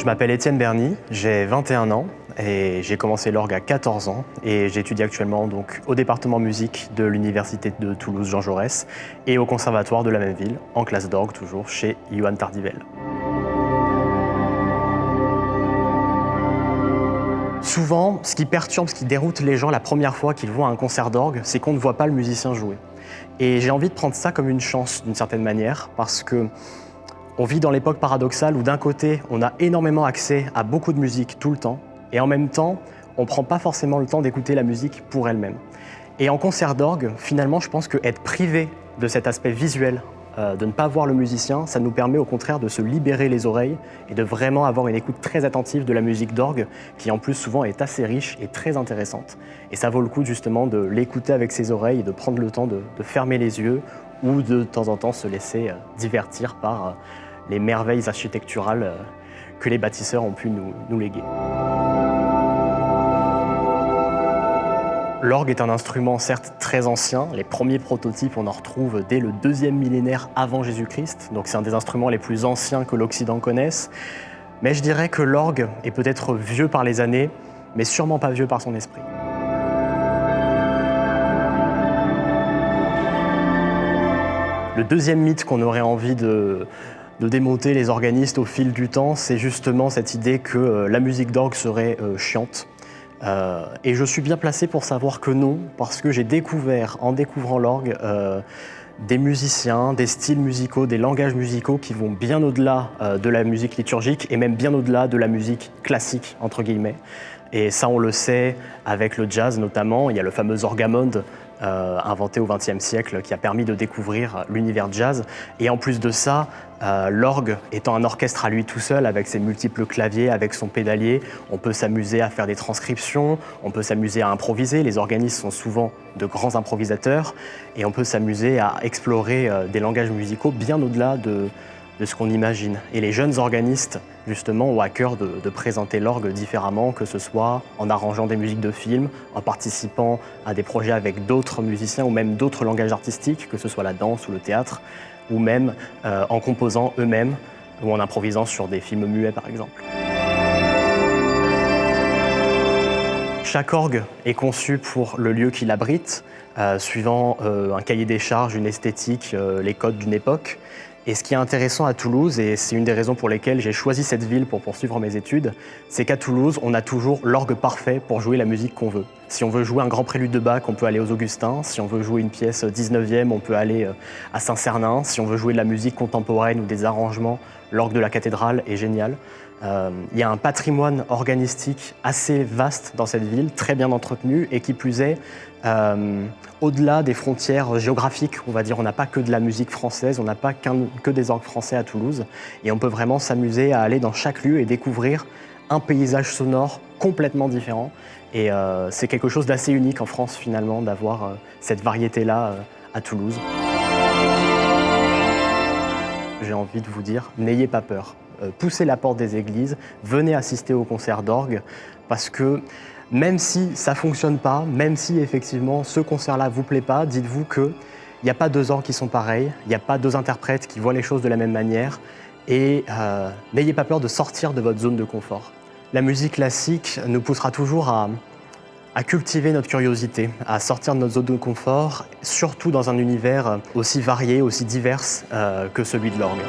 Je m'appelle Étienne Berny, j'ai 21 ans et j'ai commencé l'orgue à 14 ans et j'étudie actuellement donc au département musique de l'Université de Toulouse Jean Jaurès et au conservatoire de la même ville, en classe d'orgue toujours, chez Johan Tardivel. Souvent, ce qui perturbe, ce qui déroute les gens la première fois qu'ils vont à un concert d'orgue, c'est qu'on ne voit pas le musicien jouer. Et j'ai envie de prendre ça comme une chance d'une certaine manière, parce que on vit dans l'époque paradoxale où d'un côté, on a énormément accès à beaucoup de musique tout le temps, et en même temps, on ne prend pas forcément le temps d'écouter la musique pour elle-même. Et en concert d'orgue, finalement, je pense qu'être privé de cet aspect visuel, de ne pas voir le musicien, ça nous permet au contraire de se libérer les oreilles et de vraiment avoir une écoute très attentive de la musique d'orgue, qui en plus souvent est assez riche et très intéressante. Et ça vaut le coup justement de l'écouter avec ses oreilles et de prendre le temps de fermer les yeux ou de temps en temps se laisser divertir par les merveilles architecturales que les bâtisseurs ont pu nous léguer. L'orgue est un instrument certes très ancien, les premiers prototypes on en retrouve dès le 2e millénaire avant Jésus-Christ, donc c'est un des instruments les plus anciens que l'Occident connaisse, mais je dirais que l'orgue est peut-être vieux par les années, mais sûrement pas vieux par son esprit. Le deuxième mythe qu'on aurait envie de démonter les organistes au fil du temps, c'est justement cette idée que la musique d'orgue serait chiante. Et je suis bien placé pour savoir que non, parce que j'ai découvert, en découvrant l'orgue, des musiciens, des styles musicaux, des langages musicaux qui vont bien au-delà de la musique liturgique et même bien au-delà de la musique classique, entre guillemets. Et ça, on le sait avec le jazz notamment. Il y a le fameux orgamonde inventé au XXe siècle qui a permis de découvrir l'univers jazz. Et en plus de ça, l'orgue étant un orchestre à lui tout seul, avec ses multiples claviers, avec son pédalier, on peut s'amuser à faire des transcriptions, on peut s'amuser à improviser. Les organistes sont souvent de grands improvisateurs et on peut s'amuser à explorer des langages musicaux bien au-delà de ce qu'on imagine. Et les jeunes organistes, justement, ont à cœur de présenter l'orgue différemment, que ce soit en arrangeant des musiques de films, en participant à des projets avec d'autres musiciens ou même d'autres langages artistiques, que ce soit la danse ou le théâtre, ou même en composant eux-mêmes ou en improvisant sur des films muets, par exemple. Chaque orgue est conçu pour le lieu qu'il abrite, suivant un cahier des charges, une esthétique, les codes d'une époque. Et ce qui est intéressant à Toulouse, et c'est une des raisons pour lesquelles j'ai choisi cette ville pour poursuivre mes études, c'est qu'à Toulouse, on a toujours l'orgue parfait pour jouer la musique qu'on veut. Si on veut jouer un grand prélude de Bach, on peut aller aux Augustins. Si on veut jouer une pièce 19e, on peut aller à Saint-Cernin. Si on veut jouer de la musique contemporaine ou des arrangements, l'orgue de la cathédrale est génial. Il y a un patrimoine organistique assez vaste dans cette ville, très bien entretenu, et qui plus est, au-delà des frontières géographiques, on va dire, on n'a pas que de la musique française, on n'a pas que des orgues français à Toulouse, et on peut vraiment s'amuser à aller dans chaque lieu et découvrir un paysage sonore complètement différent. Et c'est quelque chose d'assez unique en France, finalement, d'avoir cette variété-là à Toulouse. J'ai envie de vous dire, n'ayez pas peur. Poussez la porte des églises, venez assister au concert d'orgue, parce que même si ça ne fonctionne pas, même si effectivement ce concert-là ne vous plaît pas, dites-vous qu'il n'y a pas deux orgues qui sont pareils, il n'y a pas deux interprètes qui voient les choses de la même manière, et n'ayez pas peur de sortir de votre zone de confort. La musique classique nous poussera toujours à cultiver notre curiosité, à sortir de notre zone de confort, surtout dans un univers aussi varié, aussi divers que celui de l'orgue.